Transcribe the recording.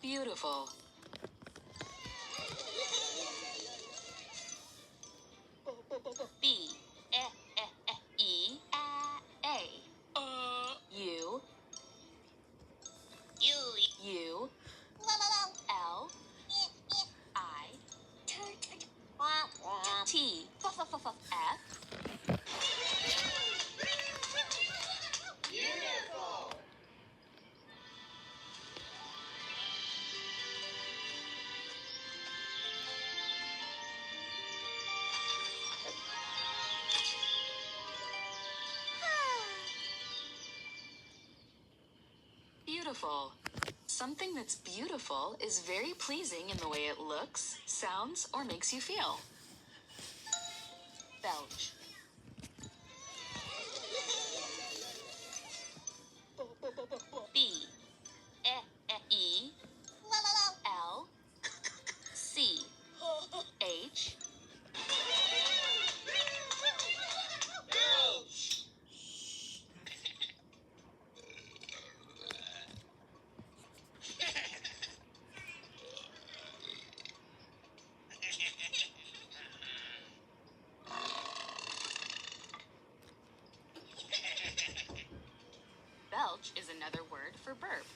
Beautiful. B, E, A. U, U, L, I, T, F. Beautiful. Something that's beautiful is very pleasing in the way it looks, sounds, or makes you feel. Belch. B, E, L, C, H. Belch is another word for burp.